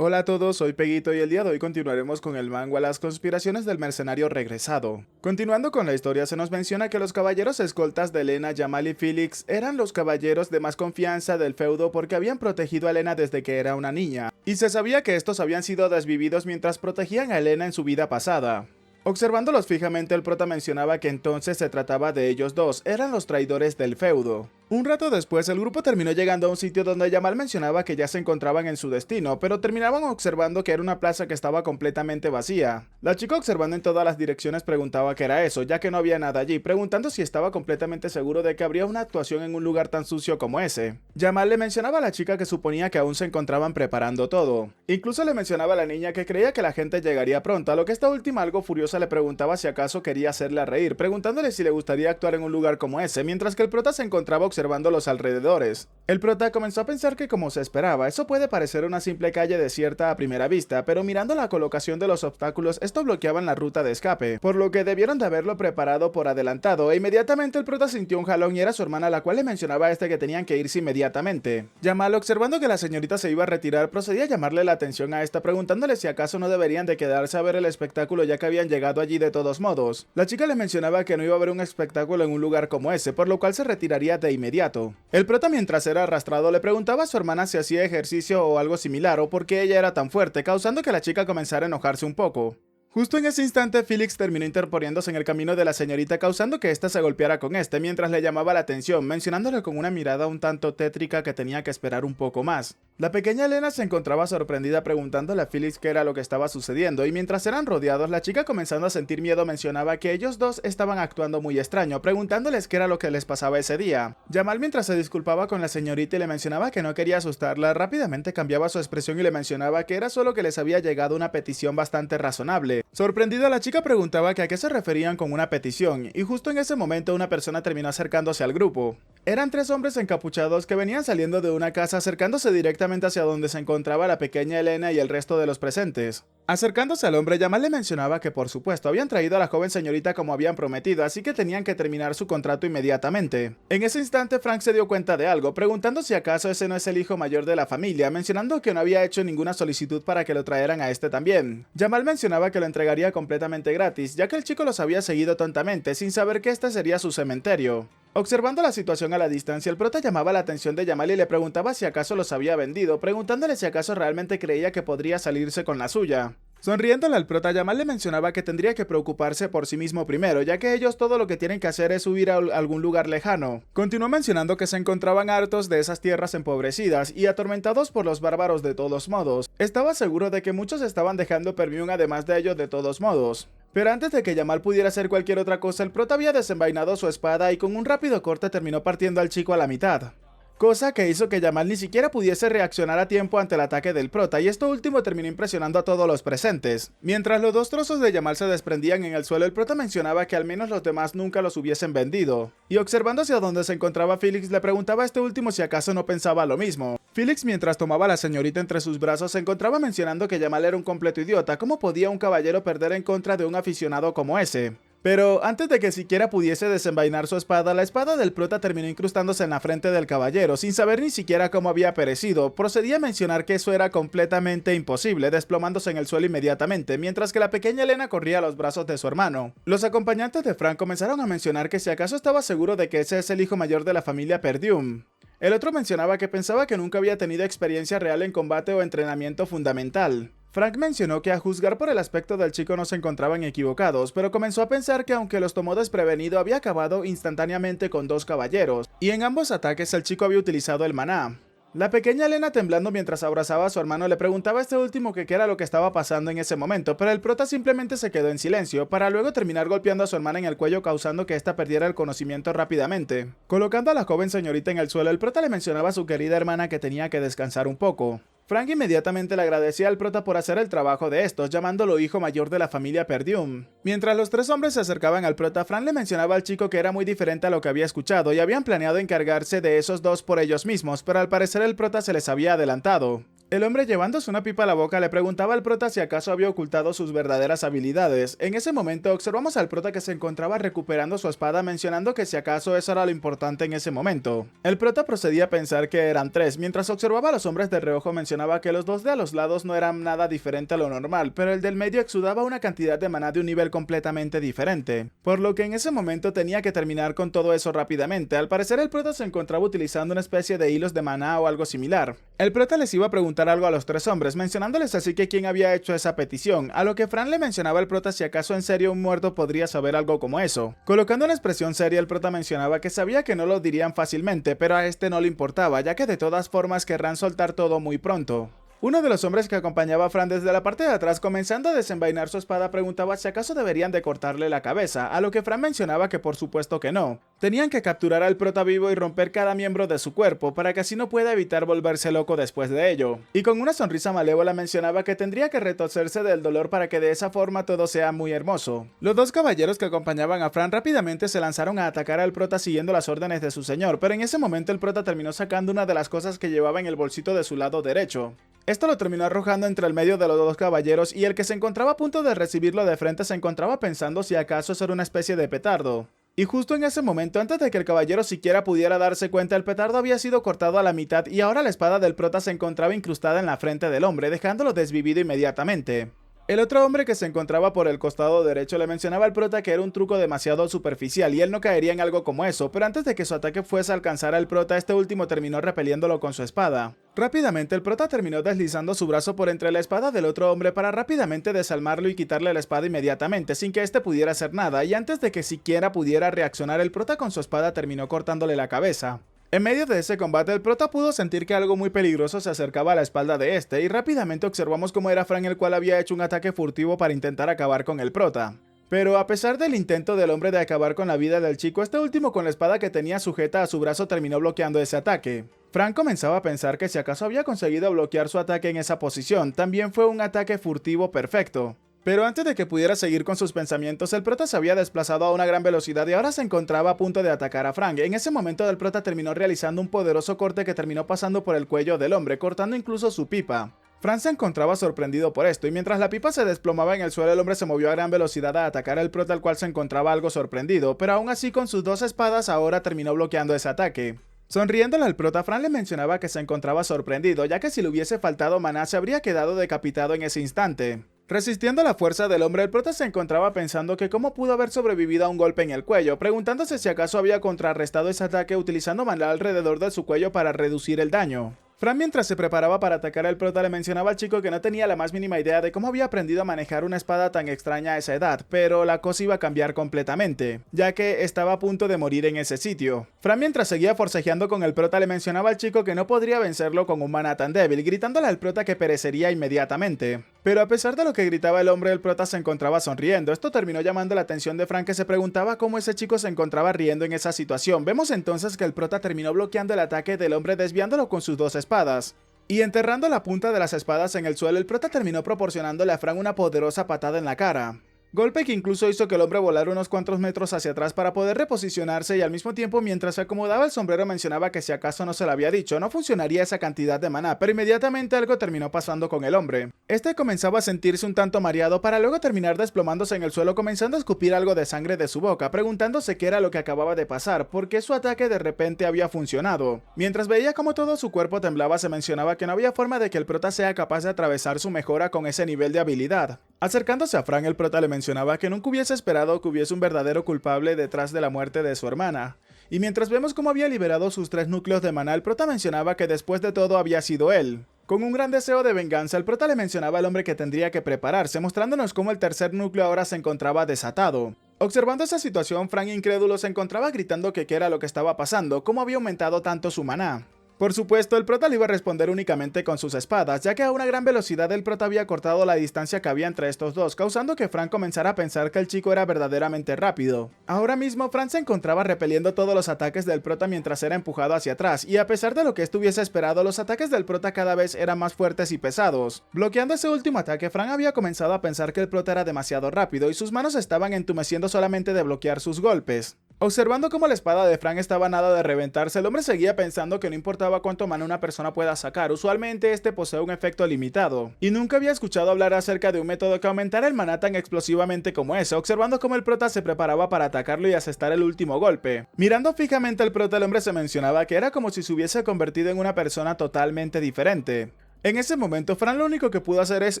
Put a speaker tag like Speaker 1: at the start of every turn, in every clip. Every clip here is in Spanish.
Speaker 1: Hola a todos, soy Peguito y el día de hoy continuaremos con el manga Las conspiraciones del mercenario regresado. Continuando con la historia, se nos menciona que los caballeros escoltas de Elena, Jamal y Felix eran los caballeros de más confianza del feudo porque habían protegido a Elena desde que era una niña, y se sabía que estos habían sido desvividos mientras protegían a Elena en su vida pasada. Observándolos fijamente, el prota mencionaba que entonces se trataba de ellos dos, eran los traidores del feudo. Un rato después, el grupo terminó llegando a un sitio donde Jamal mencionaba que ya se encontraban en su destino, pero terminaban observando que era una plaza que estaba completamente vacía. La chica, observando en todas las direcciones, preguntaba qué era eso, ya que no había nada allí, preguntando si estaba completamente seguro de que habría una actuación en un lugar tan sucio como ese. Jamal le mencionaba a la chica que suponía que aún se encontraban preparando todo. Incluso le mencionaba a la niña que creía que la gente llegaría pronto, a lo que esta última, algo furiosa, le preguntaba si acaso quería hacerla reír, preguntándole si le gustaría actuar en un lugar como ese, mientras que el prota se encontraba observando los alrededores. El prota comenzó a pensar que, como se esperaba, eso puede parecer una simple calle desierta a primera vista, pero mirando la colocación de los obstáculos, esto bloqueaban la ruta de escape, por lo que debieron de haberlo preparado por adelantado, e inmediatamente el prota sintió un jalón y era su hermana la cual le mencionaba a este que tenían que irse inmediatamente. Jamal, observando que la señorita se iba a retirar, procedía a llamarle la atención a esta, preguntándole si acaso no deberían de quedarse a ver el espectáculo ya que habían llegado allí de todos modos. La chica le mencionaba que no iba a haber un espectáculo en un lugar como ese, por lo cual se retiraría de inmediato. El prota, mientras era arrastrado, le preguntaba a su hermana si hacía ejercicio o algo similar o por qué ella era tan fuerte, causando que la chica comenzara a enojarse un poco. Justo en ese instante, Felix terminó interponiéndose en el camino de la señorita, causando que ésta se golpeara con este mientras le llamaba la atención, mencionándole con una mirada un tanto tétrica que tenía que esperar un poco más. La pequeña Elena se encontraba sorprendida preguntándole a Felix qué era lo que estaba sucediendo, y mientras eran rodeados, la chica, comenzando a sentir miedo, mencionaba que ellos dos estaban actuando muy extraño, preguntándoles qué era lo que les pasaba ese día. Jamal, mientras se disculpaba con la señorita y le mencionaba que no quería asustarla, rápidamente cambiaba su expresión y le mencionaba que era solo que les había llegado una petición bastante razonable. Sorprendida, la chica preguntaba que a qué se referían con una petición, y justo en ese momento una persona terminó acercándose al grupo. Eran tres hombres encapuchados que venían saliendo de una casa, acercándose directamente hacia donde se encontraba la pequeña Elena y el resto de los presentes. Acercándose al hombre, Jamal le mencionaba que por supuesto habían traído a la joven señorita como habían prometido, así que tenían que terminar su contrato inmediatamente. En ese instante, Frank se dio cuenta de algo, preguntando si acaso ese no es el hijo mayor de la familia, mencionando que no había hecho ninguna solicitud para que lo trajeran a este también. Jamal mencionaba que lo entregaría completamente gratis, ya que el chico los había seguido tontamente, sin saber que este sería su cementerio. Observando la situación a la distancia, el prota llamaba la atención de Jamal y le preguntaba si acaso los había vendido, preguntándole si acaso realmente creía que podría salirse con la suya. Sonriéndole al prota, Jamal le mencionaba que tendría que preocuparse por sí mismo primero, ya que ellos todo lo que tienen que hacer es huir a algún lugar lejano. Continuó mencionando que se encontraban hartos de esas tierras empobrecidas y atormentados por los bárbaros de todos modos. Estaba seguro de que muchos estaban dejando Permiún además de ellos de todos modos. Pero antes de que Jamal pudiera hacer cualquier otra cosa, el prota había desenvainado su espada y con un rápido corte terminó partiendo al chico a la mitad. Cosa que hizo que Jamal ni siquiera pudiese reaccionar a tiempo ante el ataque del prota, y esto último terminó impresionando a todos los presentes. Mientras los dos trozos de Jamal se desprendían en el suelo, el prota mencionaba que al menos los demás nunca los hubiesen vendido. Y observando hacia donde se encontraba Felix, le preguntaba a este último si acaso no pensaba lo mismo. Felix, mientras tomaba a la señorita entre sus brazos, se encontraba mencionando que Jamal era un completo idiota. ¿Cómo podía un caballero perder en contra de un aficionado como ese? Pero antes de que siquiera pudiese desenvainar su espada, la espada del prota terminó incrustándose en la frente del caballero, sin saber ni siquiera cómo había perecido. Procedía a mencionar que eso era completamente imposible, desplomándose en el suelo inmediatamente, mientras que la pequeña Elena corría a los brazos de su hermano. Los acompañantes de Frank comenzaron a mencionar que si acaso estaba seguro de que ese es el hijo mayor de la familia Perdium. El otro mencionaba que pensaba que nunca había tenido experiencia real en combate o entrenamiento fundamental. Frank mencionó que a juzgar por el aspecto del chico no se encontraban equivocados, pero comenzó a pensar que aunque los tomó desprevenido había acabado instantáneamente con dos caballeros, y en ambos ataques el chico había utilizado el maná. La pequeña Elena, temblando mientras abrazaba a su hermano, le preguntaba a este último que qué era lo que estaba pasando en ese momento, pero el prota simplemente se quedó en silencio, para luego terminar golpeando a su hermana en el cuello, causando que ésta perdiera el conocimiento rápidamente. Colocando a la joven señorita en el suelo, el prota le mencionaba a su querida hermana que tenía que descansar un poco. Frank inmediatamente le agradecía al prota por hacer el trabajo de estos, llamándolo hijo mayor de la familia Perdium. Mientras los tres hombres se acercaban al prota, Frank le mencionaba al chico que era muy diferente a lo que había escuchado y habían planeado encargarse de esos dos por ellos mismos, pero al parecer el prota se les había adelantado. El hombre llevándose una pipa a la boca le preguntaba al prota si acaso había ocultado sus verdaderas habilidades. En ese momento observamos al prota que se encontraba recuperando su espada, mencionando que si acaso eso era lo importante en ese momento. El prota procedía a pensar que eran tres. Mientras observaba a los hombres de reojo, mencionaba que los dos de a los lados no eran nada diferente a lo normal, pero el del medio exudaba una cantidad de maná de un nivel completamente diferente, por lo que en ese momento tenía que terminar con todo eso rápidamente. Al parecer el prota se encontraba utilizando una especie de hilos de maná o algo similar. El prota les iba a preguntar algo a los tres hombres, mencionándoles así que quién había hecho esa petición, a lo que Fran le mencionaba al prota si acaso en serio un muerto podría saber algo como eso. Colocando una expresión seria, el prota mencionaba que sabía que no lo dirían fácilmente, pero a este no le importaba, ya que de todas formas querrán soltar todo muy pronto. Uno de los hombres que acompañaba a Fran desde la parte de atrás, comenzando a desenvainar su espada, preguntaba si acaso deberían de cortarle la cabeza, a lo que Fran mencionaba que por supuesto que no. Tenían que capturar al prota vivo y romper cada miembro de su cuerpo, para que así no pueda evitar volverse loco después de ello. Y con una sonrisa malévola mencionaba que tendría que retorcerse del dolor para que de esa forma todo sea muy hermoso. Los dos caballeros que acompañaban a Fran rápidamente se lanzaron a atacar al prota siguiendo las órdenes de su señor, pero en ese momento el prota terminó sacando una de las cosas que llevaba en el bolsito de su lado derecho. Esto lo terminó arrojando entre el medio de los dos caballeros, y el que se encontraba a punto de recibirlo de frente se encontraba pensando si acaso eso era una especie de petardo. Y justo en ese momento, antes de que el caballero siquiera pudiera darse cuenta, el petardo había sido cortado a la mitad y ahora la espada del prota se encontraba incrustada en la frente del hombre, dejándolo desvivido inmediatamente. El otro hombre que se encontraba por el costado derecho le mencionaba al prota que era un truco demasiado superficial y él no caería en algo como eso, pero antes de que su ataque fuese a alcanzar al prota, este último terminó repeliéndolo con su espada. Rápidamente el prota terminó deslizando su brazo por entre la espada del otro hombre para rápidamente desarmarlo y quitarle la espada inmediatamente, sin que éste pudiera hacer nada, y antes de que siquiera pudiera reaccionar, el prota con su espada terminó cortándole la cabeza. En medio de ese combate, el prota pudo sentir que algo muy peligroso se acercaba a la espalda de este, y rápidamente observamos cómo era Fran, el cual había hecho un ataque furtivo para intentar acabar con el prota. Pero a pesar del intento del hombre de acabar con la vida del chico, este último con la espada que tenía sujeta a su brazo terminó bloqueando ese ataque. Fran comenzaba a pensar que si acaso había conseguido bloquear su ataque en esa posición, también fue un ataque furtivo perfecto. Pero antes de que pudiera seguir con sus pensamientos, el prota se había desplazado a una gran velocidad y ahora se encontraba a punto de atacar a Frank. En ese momento el prota terminó realizando un poderoso corte que terminó pasando por el cuello del hombre, cortando incluso su pipa. Frank se encontraba sorprendido por esto, y mientras la pipa se desplomaba en el suelo, el hombre se movió a gran velocidad a atacar al prota, al cual se encontraba algo sorprendido, pero aún así con sus dos espadas ahora terminó bloqueando ese ataque. Sonriéndole al prota, Fran le mencionaba que se encontraba sorprendido, ya que si le hubiese faltado maná se habría quedado decapitado en ese instante. Resistiendo la fuerza del hombre, el prota se encontraba pensando que cómo pudo haber sobrevivido a un golpe en el cuello, preguntándose si acaso había contrarrestado ese ataque utilizando maná alrededor de su cuello para reducir el daño. Fran, mientras se preparaba para atacar al prota, le mencionaba al chico que no tenía la más mínima idea de cómo había aprendido a manejar una espada tan extraña a esa edad, pero la cosa iba a cambiar completamente, ya que estaba a punto de morir en ese sitio. Fran, mientras seguía forcejeando con el prota, le mencionaba al chico que no podría vencerlo con un maná tan débil, gritándole al prota que perecería inmediatamente. Pero a pesar de lo que gritaba el hombre, el prota se encontraba sonriendo. Esto terminó llamando la atención de Fran, que se preguntaba cómo ese chico se encontraba riendo en esa situación. Vemos entonces que el prota terminó bloqueando el ataque del hombre, desviándolo con sus dos espadas. Y enterrando la punta de las espadas en el suelo, el prota terminó proporcionándole a Fran una poderosa patada en la cara. Golpe que incluso hizo que el hombre volara unos cuantos metros hacia atrás para poder reposicionarse, y al mismo tiempo mientras se acomodaba el sombrero mencionaba que si acaso no se lo había dicho, no funcionaría esa cantidad de maná, pero inmediatamente algo terminó pasando con el hombre. Este comenzaba a sentirse un tanto mareado para luego terminar desplomándose en el suelo, comenzando a escupir algo de sangre de su boca, preguntándose qué era lo que acababa de pasar, porque su ataque de repente había funcionado. Mientras veía como todo su cuerpo temblaba, se mencionaba que no había forma de que el prota sea capaz de atravesar su mejora con ese nivel de habilidad. Acercándose a Fran, el prota le mencionaba que nunca hubiese esperado que hubiese un verdadero culpable detrás de la muerte de su hermana. Y mientras vemos cómo había liberado sus 3 núcleos de maná, el prota mencionaba que después de todo había sido él. Con un gran deseo de venganza, el prota le mencionaba al hombre que tendría que prepararse, mostrándonos cómo el tercer núcleo ahora se encontraba desatado. Observando esa situación, Fran, incrédulo, se encontraba gritando que qué era lo que estaba pasando, cómo había aumentado tanto su maná. Por supuesto, el prota le iba a responder únicamente con sus espadas, ya que a una gran velocidad el prota había cortado la distancia que había entre estos dos, causando que Fran comenzara a pensar que el chico era verdaderamente rápido. Ahora mismo, Fran se encontraba repeliendo todos los ataques del prota mientras era empujado hacia atrás, y a pesar de lo que estuviese esperado, los ataques del prota cada vez eran más fuertes y pesados. Bloqueando ese último ataque, Fran había comenzado a pensar que el prota era demasiado rápido, y sus manos estaban entumeciendo solamente de bloquear sus golpes. Observando cómo la espada de Frank estaba a nada de reventarse, el hombre seguía pensando que no importaba cuánto mana una persona pueda sacar, usualmente este posee un efecto limitado, y nunca había escuchado hablar acerca de un método que aumentara el maná tan explosivamente como ese. Observando cómo el prota se preparaba para atacarlo y asestar el último golpe. Mirando fijamente al prota, el hombre se mencionaba que era como si se hubiese convertido en una persona totalmente diferente. En ese momento, Fran lo único que pudo hacer es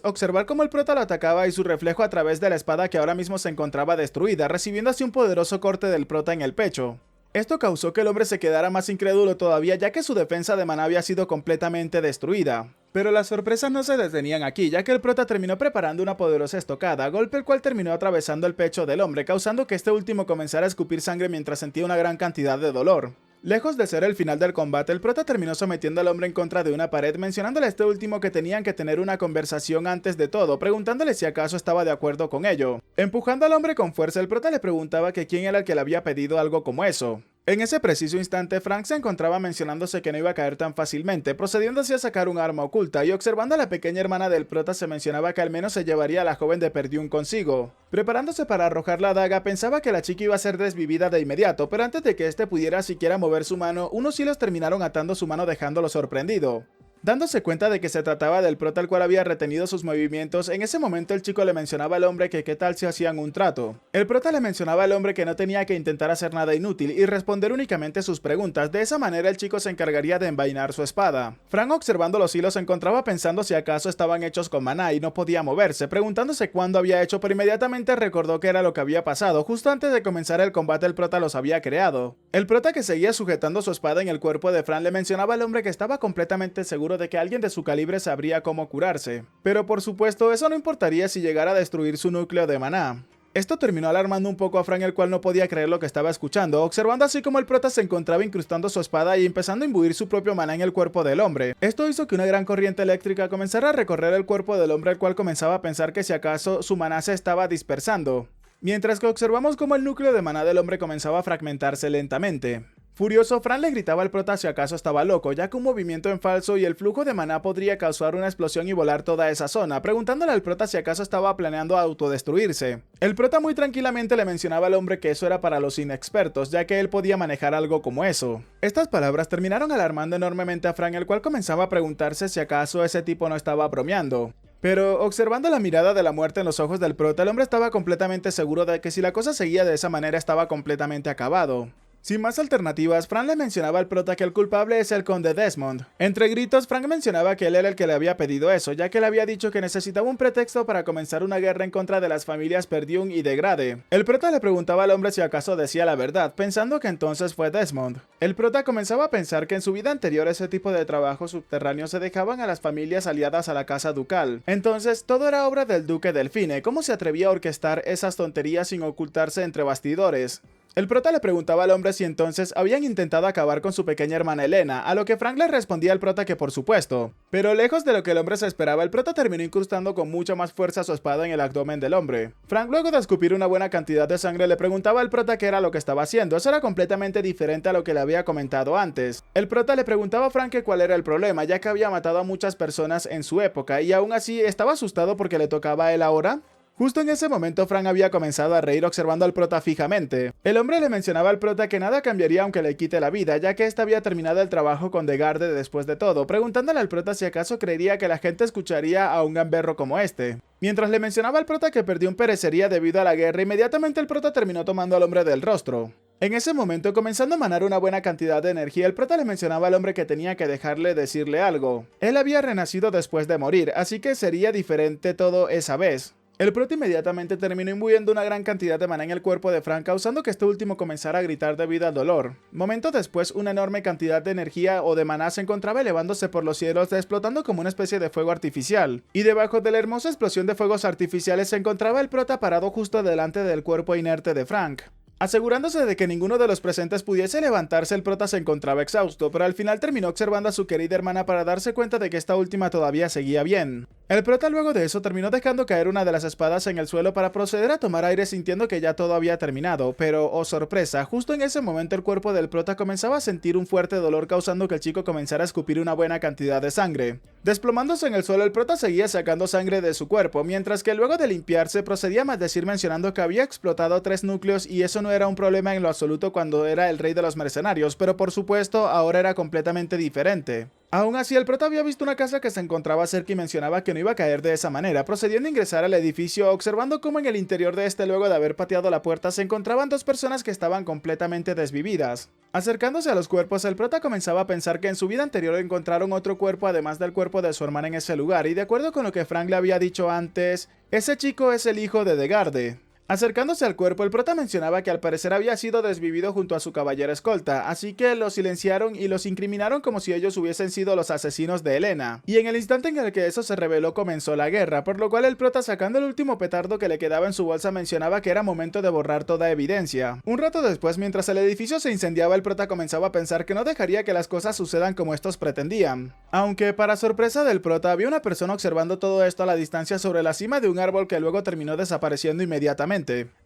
Speaker 1: observar cómo el prota lo atacaba y su reflejo a través de la espada que ahora mismo se encontraba destruida, recibiendo así un poderoso corte del prota en el pecho. Esto causó que el hombre se quedara más incrédulo todavía, ya que su defensa de maná había sido completamente destruida. Pero las sorpresas no se detenían aquí, ya que el prota terminó preparando una poderosa estocada, golpe el cual terminó atravesando el pecho del hombre, causando que este último comenzara a escupir sangre mientras sentía una gran cantidad de dolor. Lejos de ser el final del combate, el prota terminó sometiendo al hombre en contra de una pared, mencionándole a este último que tenían que tener una conversación antes de todo, preguntándole si acaso estaba de acuerdo con ello. Empujando al hombre con fuerza, el prota le preguntaba que quién era el que le había pedido algo como eso. En ese preciso instante, Frank se encontraba mencionándose que no iba a caer tan fácilmente, procediendo así a sacar un arma oculta, y observando a la pequeña hermana del prota se mencionaba que al menos se llevaría a la joven de Perdium consigo. Preparándose para arrojar la daga, pensaba que la chica iba a ser desvivida de inmediato, pero antes de que éste pudiera siquiera mover su mano, unos hilos terminaron atando su mano dejándolo sorprendido. Dándose cuenta de que se trataba del prota el cual había retenido sus movimientos, en ese momento el chico le mencionaba al hombre que qué tal si hacían un trato. El prota le mencionaba al hombre que no tenía que intentar hacer nada inútil y responder únicamente sus preguntas, de esa manera el chico se encargaría de envainar su espada. Frank, observando los hilos, se encontraba pensando si acaso estaban hechos con maná y no podía moverse, preguntándose cuándo había hecho, pero inmediatamente recordó que era lo que había pasado. Justo antes de comenzar el combate el prota los había creado. El prota, que seguía sujetando su espada en el cuerpo de Frank, le mencionaba al hombre que estaba completamente seguro de que alguien de su calibre sabría cómo curarse. Pero por supuesto, eso no importaría si llegara a destruir su núcleo de maná. Esto terminó alarmando un poco a Frank, el cual no podía creer lo que estaba escuchando, observando así como el prota se encontraba incrustando su espada y empezando a imbuir su propio maná en el cuerpo del hombre. Esto hizo que una gran corriente eléctrica comenzara a recorrer el cuerpo del hombre, el cual comenzaba a pensar que si acaso su maná se estaba dispersando. Mientras que observamos cómo el núcleo de maná del hombre comenzaba a fragmentarse lentamente. Furioso, Frank le gritaba al prota si acaso estaba loco, ya que un movimiento en falso y el flujo de maná podría causar una explosión y volar toda esa zona, preguntándole al prota si acaso estaba planeando autodestruirse. El prota muy tranquilamente le mencionaba al hombre que eso era para los inexpertos, ya que él podía manejar algo como eso. Estas palabras terminaron alarmando enormemente a Frank, el cual comenzaba a preguntarse si acaso ese tipo no estaba bromeando. Pero observando la mirada de la muerte en los ojos del prota, el hombre estaba completamente seguro de que si la cosa seguía de esa manera estaba completamente acabado. Sin más alternativas, Frank le mencionaba al prota que el culpable es el conde Desmond. Entre gritos, Frank mencionaba que él era el que le había pedido eso, ya que le había dicho que necesitaba un pretexto para comenzar una guerra en contra de las familias Perdium y de Grade. El prota le preguntaba al hombre si acaso decía la verdad, pensando que entonces fue Desmond. El prota comenzaba a pensar que en su vida anterior ese tipo de trabajos subterráneos se dejaban a las familias aliadas a la casa ducal. Entonces, todo era obra del duque Delfine. ¿Cómo se atrevía a orquestar esas tonterías sin ocultarse entre bastidores? El prota le preguntaba al hombre si entonces habían intentado acabar con su pequeña hermana Elena, a lo que Frank le respondía al prota que por supuesto. Pero lejos de lo que el hombre se esperaba, el prota terminó incrustando con mucha más fuerza su espada en el abdomen del hombre. Frank, luego de escupir una buena cantidad de sangre, le preguntaba al prota qué era lo que estaba haciendo. Eso era completamente diferente a lo que le había comentado antes. El prota le preguntaba a Frank que cuál era el problema, ya que había matado a muchas personas en su época, y aún así estaba asustado porque le tocaba a él ahora. Justo en ese momento, Frank había comenzado a reír observando al prota fijamente. El hombre le mencionaba al prota que nada cambiaría aunque le quite la vida, ya que éste había terminado el trabajo con Degarde después de todo, preguntándole al prota si acaso creería que la gente escucharía a un gamberro como este. Mientras le mencionaba al prota que Perdium perecería debido a la guerra, inmediatamente el prota terminó tomando al hombre del rostro. En ese momento, comenzando a emanar una buena cantidad de energía, el prota le mencionaba al hombre que tenía que dejarle decirle algo. Él había renacido después de morir, así que sería diferente todo esa vez. El prota inmediatamente terminó imbuyendo una gran cantidad de maná en el cuerpo de Frank, causando que este último comenzara a gritar debido al dolor. Momentos después, una enorme cantidad de energía o de maná se encontraba elevándose por los cielos, explotando como una especie de fuego artificial. Y debajo de la hermosa explosión de fuegos artificiales se encontraba el prota parado justo delante del cuerpo inerte de Frank. Asegurándose de que ninguno de los presentes pudiese levantarse, el prota se encontraba exhausto, pero al final terminó observando a su querida hermana para darse cuenta de que esta última todavía seguía bien. El prota luego de eso terminó dejando caer una de las espadas en el suelo para proceder a tomar aire, sintiendo que ya todo había terminado, pero, oh sorpresa, justo en ese momento el cuerpo del prota comenzaba a sentir un fuerte dolor, causando que el chico comenzara a escupir una buena cantidad de sangre. Desplomándose en el suelo, el prota seguía sacando sangre de su cuerpo, mientras que luego de limpiarse procedía a maldecir mencionando que había explotado 3 núcleos y eso no era un problema en lo absoluto cuando era el rey de los mercenarios, pero por supuesto ahora era completamente diferente. Aún así, el prota había visto una casa que se encontraba cerca y mencionaba que no iba a caer de esa manera, procediendo a ingresar al edificio, observando cómo en el interior de este, luego de haber pateado la puerta, se encontraban 2 personas que estaban completamente desvividas. Acercándose a los cuerpos, el prota comenzaba a pensar que en su vida anterior encontraron otro cuerpo además del cuerpo de su hermana en ese lugar, y de acuerdo con lo que Frank le había dicho antes, ese chico es el hijo de Degarde. Acercándose al cuerpo, el prota mencionaba que al parecer había sido desvivido junto a su caballero escolta, así que los silenciaron y los incriminaron como si ellos hubiesen sido los asesinos de Elena. Y en el instante en el que eso se reveló comenzó la guerra, por lo cual el prota, sacando el último petardo que le quedaba en su bolsa, mencionaba que era momento de borrar toda evidencia. Un rato después, mientras el edificio se incendiaba, el prota comenzaba a pensar que no dejaría que las cosas sucedan como estos pretendían. Aunque para sorpresa del prota, había una persona observando todo esto a la distancia sobre la cima de un árbol que luego terminó desapareciendo inmediatamente.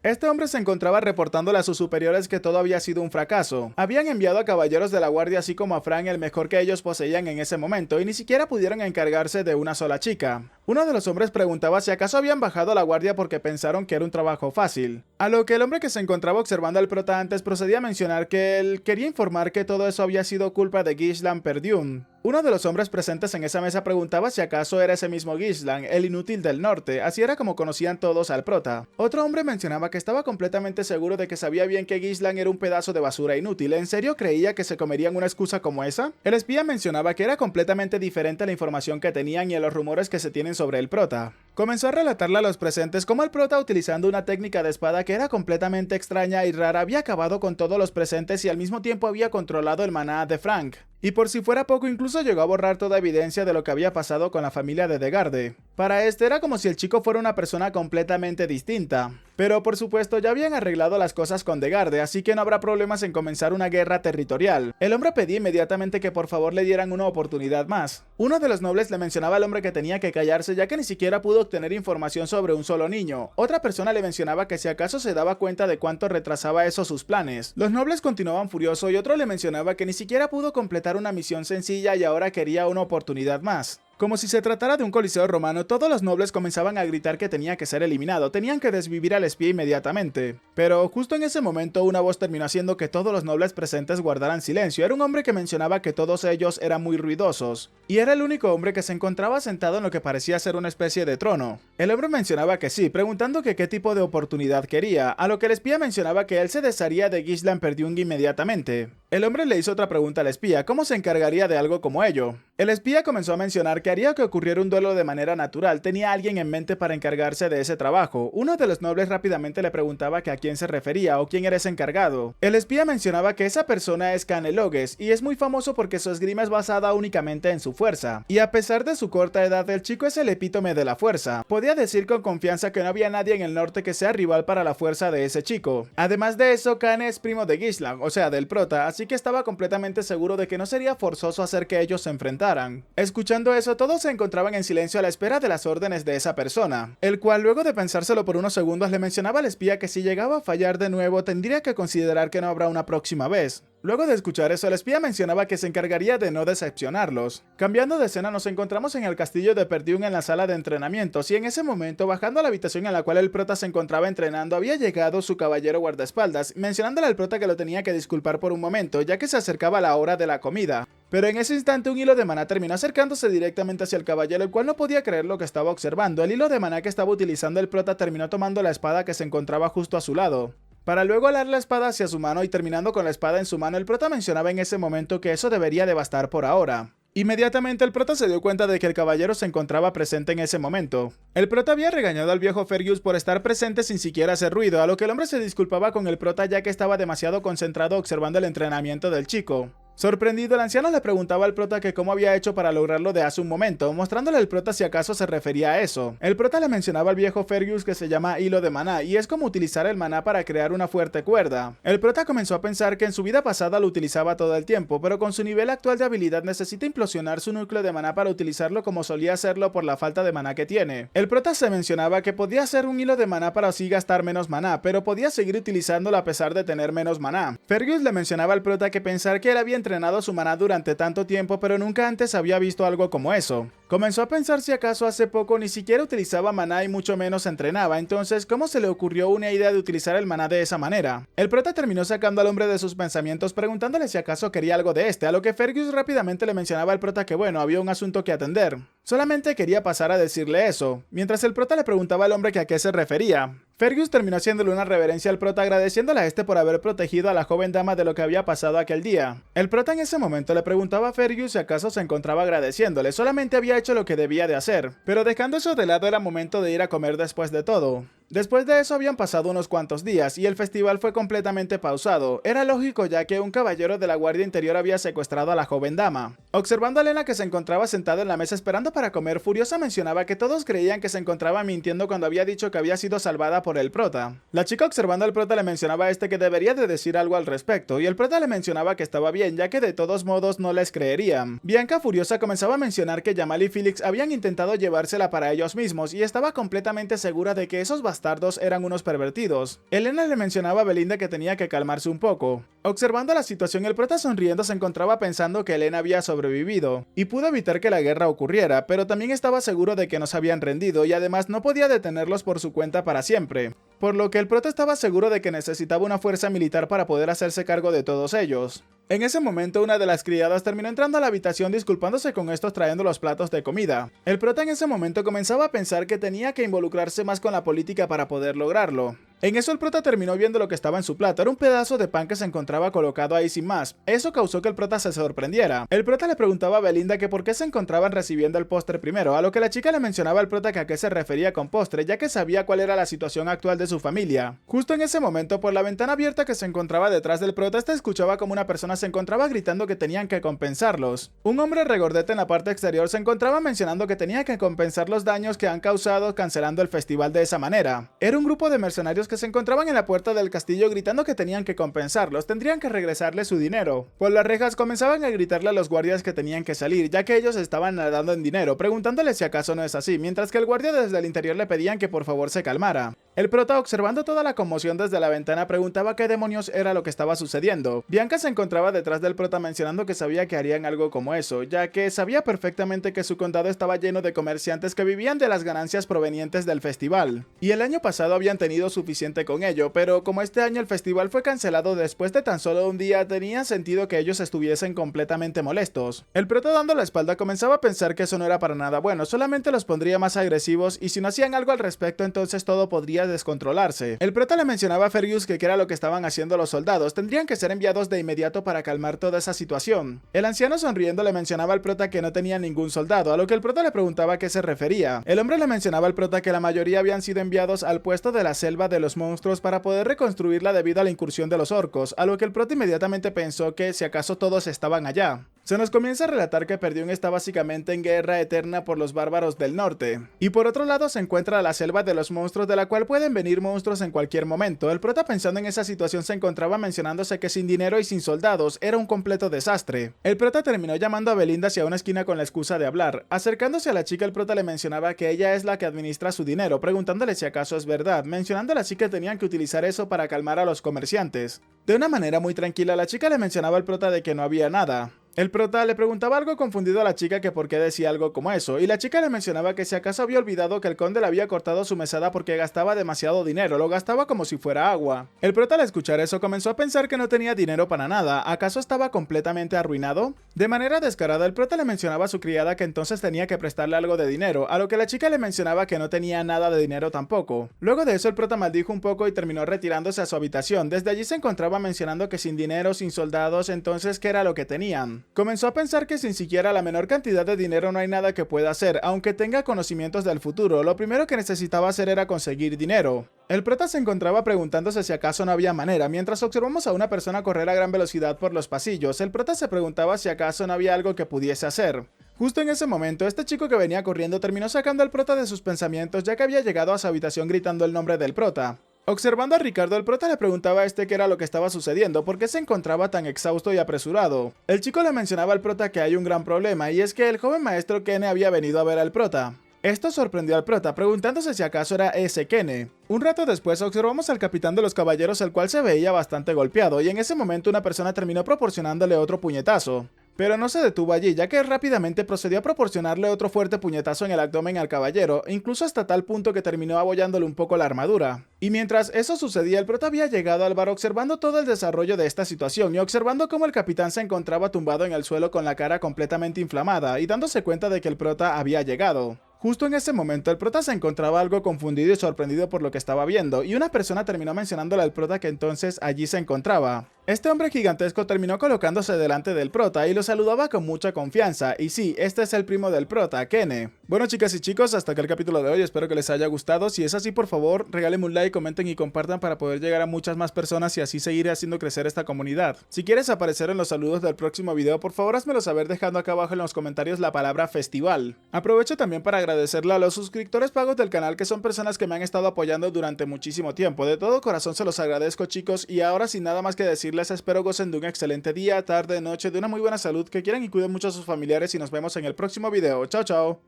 Speaker 1: Este hombre se encontraba reportándole a sus superiores que todo había sido un fracaso. Habían enviado a caballeros de la guardia así como a Frank el mejor que ellos poseían en ese momento y ni siquiera pudieron encargarse de una sola chica. Uno de los hombres preguntaba si acaso habían bajado la guardia porque pensaron que era un trabajo fácil. A lo que el hombre que se encontraba observando al prota antes procedía a mencionar que él quería informar que todo eso había sido culpa de Gislan Perdium. Uno de los hombres presentes en esa mesa preguntaba si acaso era ese mismo Gislan, el inútil del norte, así era como conocían todos al prota. Otro hombre mencionaba que estaba completamente seguro de que sabía bien que Gislan era un pedazo de basura inútil. ¿En serio creía que se comerían una excusa como esa? El espía mencionaba que era completamente diferente a la información que tenían y a los rumores que se tienen sobre el prota. Comenzó a relatarle a los presentes cómo el prota, utilizando una técnica de espada que era completamente extraña y rara, había acabado con todos los presentes y al mismo tiempo había controlado el maná de Frank. Y por si fuera poco, incluso llegó a borrar toda evidencia de lo que había pasado con la familia de Degarde. Para este era como si el chico fuera una persona completamente distinta. Pero por supuesto ya habían arreglado las cosas con Degarde, así que no habrá problemas en comenzar una guerra territorial. El hombre pedía inmediatamente que por favor le dieran una oportunidad más. Uno de los nobles le mencionaba al hombre que tenía que callarse ya que ni siquiera pudo obtener información sobre un solo niño. Otra persona le mencionaba que si acaso se daba cuenta de cuánto retrasaba eso sus planes. Los nobles continuaban furiosos y otro le mencionaba que ni siquiera pudo completar una misión sencilla y ahora quería una oportunidad más. Como si se tratara de un coliseo romano, todos los nobles comenzaban a gritar que tenía que ser eliminado, tenían que desvivir al espía inmediatamente. Pero justo en ese momento una voz terminó haciendo que todos los nobles presentes guardaran silencio. Era un hombre que mencionaba que todos ellos eran muy ruidosos, y era el único hombre que se encontraba sentado en lo que parecía ser una especie de trono. El hombre mencionaba que sí, preguntando que qué tipo de oportunidad quería, a lo que el espía mencionaba que él se desharía de Gislan Perdiung inmediatamente. El hombre le hizo otra pregunta al espía, ¿cómo se encargaría de algo como ello? El espía comenzó a mencionar que haría que ocurriera un duelo de manera natural, tenía a alguien en mente para encargarse de ese trabajo. Uno de los nobles rápidamente le preguntaba que a quién se refería o quién era ese encargado. El espía mencionaba que esa persona es Canelogues y es muy famoso porque su esgrima es basada únicamente en su fuerza. Y a pesar de su corta edad, el chico es el epítome de la fuerza. Podía decir con confianza que no había nadie en el norte que sea rival para la fuerza de ese chico. Además de eso, Cane es primo de Gislan, o sea del prota, así que estaba completamente seguro de que no sería forzoso hacer que ellos se enfrentaran. Escuchando eso, todos se encontraban en silencio a la espera de las órdenes de esa persona, el cual luego de pensárselo por unos segundos le mencionaba al espía que si llegaba a fallar de nuevo tendría que considerar que no habrá una próxima vez. Luego de escuchar eso, el espía mencionaba que se encargaría de no decepcionarlos. Cambiando de escena, nos encontramos en el castillo de Perdium en la sala de entrenamientos, y en ese momento, bajando a la habitación en la cual el prota se encontraba entrenando, había llegado su caballero guardaespaldas, mencionándole al prota que lo tenía que disculpar por un momento, ya que se acercaba la hora de la comida. Pero en ese instante un hilo de maná terminó acercándose directamente hacia el caballero, el cual no podía creer lo que estaba observando. El hilo de maná que estaba utilizando el prota terminó tomando la espada que se encontraba justo a su lado, para luego alar la espada hacia su mano y terminando con la espada en su mano. El prota mencionaba en ese momento que eso debería de bastar por ahora. Inmediatamente el prota se dio cuenta de que el caballero se encontraba presente en ese momento. El prota había regañado al viejo Fergus por estar presente sin siquiera hacer ruido, a lo que el hombre se disculpaba con el prota ya que estaba demasiado concentrado observando el entrenamiento del chico. Sorprendido, el anciano le preguntaba al prota que cómo había hecho para lograrlo de hace un momento, mostrándole al prota si acaso se refería a eso. El prota le mencionaba al viejo Fergus que se llama hilo de maná, y es como utilizar el maná para crear una fuerte cuerda. El prota comenzó a pensar que en su vida pasada lo utilizaba todo el tiempo, pero con su nivel actual de habilidad necesita implosionar su núcleo de maná para utilizarlo como solía hacerlo por la falta de maná que tiene. El prota se mencionaba que podía hacer un hilo de maná para así gastar menos maná, pero podía seguir utilizándolo a pesar de tener menos maná. Fergus le mencionaba al prota que pensar que era bien entrenado a su maná durante tanto tiempo, pero nunca antes había visto algo como eso. Comenzó a pensar si acaso hace poco ni siquiera utilizaba maná y mucho menos entrenaba, entonces ¿cómo se le ocurrió una idea de utilizar el maná de esa manera? El prota terminó sacando al hombre de sus pensamientos preguntándole si acaso quería algo de este, a lo que Fergus rápidamente le mencionaba al prota que bueno, había un asunto que atender. Solamente quería pasar a decirle eso, mientras el prota le preguntaba al hombre que a qué se refería. Fergus terminó haciéndole una reverencia al prota agradeciéndole a este por haber protegido a la joven dama de lo que había pasado aquel día. El prota en ese momento le preguntaba a Fergus si acaso se encontraba agradeciéndole, solamente había hecho lo que debía de hacer, pero dejando eso de lado era momento de ir a comer después de todo. Después de eso habían pasado unos cuantos días y el festival fue completamente pausado. Era lógico ya que un caballero de la guardia interior había secuestrado a la joven dama. Observando a Lena que se encontraba sentada en la mesa esperando para comer, furiosa mencionaba que todos creían que se encontraba mintiendo cuando había dicho que había sido salvada por el prota. La chica observando al prota le mencionaba a este que debería de decir algo al respecto y el prota le mencionaba que estaba bien ya que de todos modos no les creerían. Bianca furiosa comenzaba a mencionar que Jamal y Felix habían intentado llevársela para ellos mismos y estaba completamente segura de que esos bastardos eran unos pervertidos. Elena le mencionaba a Belinda que tenía que calmarse un poco. Observando la situación, el prota sonriendo se encontraba pensando que Elena había sobrevivido y pudo evitar que la guerra ocurriera, pero también estaba seguro de que no se habían rendido y además no podía detenerlos por su cuenta para siempre. Por lo que el prota estaba seguro de que necesitaba una fuerza militar para poder hacerse cargo de todos ellos. En ese momento una de las criadas terminó entrando a la habitación disculpándose con estos trayendo los platos de comida. El prota en ese momento comenzaba a pensar que tenía que involucrarse más con la política para poder lograrlo. En eso el prota terminó viendo lo que estaba en su plato, era un pedazo de pan que se encontraba colocado ahí sin más. Eso causó que el prota se sorprendiera. El prota le preguntaba a Belinda que por qué se encontraban recibiendo el postre primero, a lo que la chica le mencionaba al prota que a qué se refería con postre, ya que sabía cuál era la situación actual de su familia. Justo en ese momento, por la ventana abierta que se encontraba detrás del prota, este escuchaba como una persona se encontraba gritando que tenían que compensarlos. Un hombre regordete en la parte exterior se encontraba mencionando que tenía que compensar los daños que han causado cancelando el festival de esa manera. Era un grupo de mercenarios que se encontraban en la puerta del castillo gritando que tenían que compensarlos, tendrían que regresarle su dinero. Por las rejas comenzaban a gritarle a los guardias que tenían que salir, ya que ellos estaban nadando en dinero, preguntándole si acaso no es así, mientras que el guardia desde el interior le pedían que por favor se calmara. El prota, observando toda la conmoción desde la ventana, preguntaba qué demonios era lo que estaba sucediendo. Bianca se encontraba detrás del prota mencionando que sabía que harían algo como eso, ya que sabía perfectamente que su condado estaba lleno de comerciantes que vivían de las ganancias provenientes del festival. Y el año pasado habían tenido suficiente con ello, pero como este año el festival fue cancelado después de tan solo un día, tenía sentido que ellos estuviesen completamente molestos. El prota dando la espalda comenzaba a pensar que eso no era para nada bueno, solamente los pondría más agresivos y si no hacían algo al respecto entonces todo podría descontrolarse. El prota le mencionaba a Fergus que era lo que estaban haciendo los soldados, tendrían que ser enviados de inmediato para calmar toda esa situación. El anciano sonriendo le mencionaba al prota que no tenía ningún soldado, a lo que el prota le preguntaba a qué se refería. El hombre le mencionaba al prota que la mayoría habían sido enviados al puesto de la selva de los monstruos para poder reconstruirla debido a la incursión de los orcos, a lo que el prota inmediatamente pensó que si acaso todos estaban allá. Se nos comienza a relatar que Perdión está básicamente en guerra eterna por los bárbaros del norte. Y por otro lado se encuentra la selva de los monstruos de la cual pueden venir monstruos en cualquier momento. El prota pensando en esa situación se encontraba mencionándose que sin dinero y sin soldados era un completo desastre. El prota terminó llamando a Belinda hacia una esquina con la excusa de hablar. Acercándose a la chica el prota le mencionaba que ella es la que administra su dinero, preguntándole si acaso es verdad, mencionándole así que tenían que utilizar eso para calmar a los comerciantes. De una manera muy tranquila la chica le mencionaba al prota de que no había nada. El prota le preguntaba algo confundido a la chica que por qué decía algo como eso, y la chica le mencionaba que si acaso había olvidado que el conde le había cortado su mesada porque gastaba demasiado dinero, lo gastaba como si fuera agua. El prota al escuchar eso comenzó a pensar que no tenía dinero para nada, ¿acaso estaba completamente arruinado? De manera descarada el prota le mencionaba a su criada que entonces tenía que prestarle algo de dinero, a lo que la chica le mencionaba que no tenía nada de dinero tampoco. Luego de eso el prota maldijo un poco y terminó retirándose a su habitación, desde allí se encontraba mencionando que sin dinero, sin soldados, entonces ¿qué era lo que tenían? Comenzó a pensar que sin siquiera la menor cantidad de dinero no hay nada que pueda hacer, aunque tenga conocimientos del futuro, lo primero que necesitaba hacer era conseguir dinero. El prota se encontraba preguntándose si acaso no había manera, mientras observamos a una persona correr a gran velocidad por los pasillos, el prota se preguntaba si acaso no había algo que pudiese hacer. Justo en ese momento, este chico que venía corriendo terminó sacando al prota de sus pensamientos ya que había llegado a su habitación gritando el nombre del prota. Observando a Ricardo, el prota le preguntaba a este qué era lo que estaba sucediendo, por qué se encontraba tan exhausto y apresurado. El chico le mencionaba al prota que hay un gran problema, y es que el joven maestro Kene había venido a ver al prota. Esto sorprendió al prota, preguntándose si acaso era ese Kene. Un rato después observamos al capitán de los caballeros, el cual se veía bastante golpeado, y en ese momento una persona terminó proporcionándole otro puñetazo. Pero no se detuvo allí, ya que rápidamente procedió a proporcionarle otro fuerte puñetazo en el abdomen al caballero, incluso hasta tal punto que terminó abollándole un poco la armadura. Y mientras eso sucedía, el prota había llegado al bar observando todo el desarrollo de esta situación y observando cómo el capitán se encontraba tumbado en el suelo con la cara completamente inflamada y dándose cuenta de que el prota había llegado. Justo en ese momento, el prota se encontraba algo confundido y sorprendido por lo que estaba viendo, y una persona terminó mencionándole al prota que entonces allí se encontraba. Este hombre gigantesco terminó colocándose delante del prota y lo saludaba con mucha confianza, y sí, este es el primo del prota, Kene. Bueno, chicas y chicos, hasta acá el capítulo de hoy, espero que les haya gustado. Si es así, por favor, regálenme un like, comenten y compartan para poder llegar a muchas más personas y así seguir haciendo crecer esta comunidad. Si quieres aparecer en los saludos del próximo video, por favor házmelo saber dejando acá abajo en los comentarios la palabra festival. Aprovecho también para agradecerle a los suscriptores pagos del canal, que son personas que me han estado apoyando durante muchísimo tiempo. De todo corazón se los agradezco, chicos, y ahora sin nada más que decirles, espero gocen de un excelente día, tarde, noche, de una muy buena salud, que quieran y cuiden mucho a sus familiares y nos vemos en el próximo video. Chao, chao.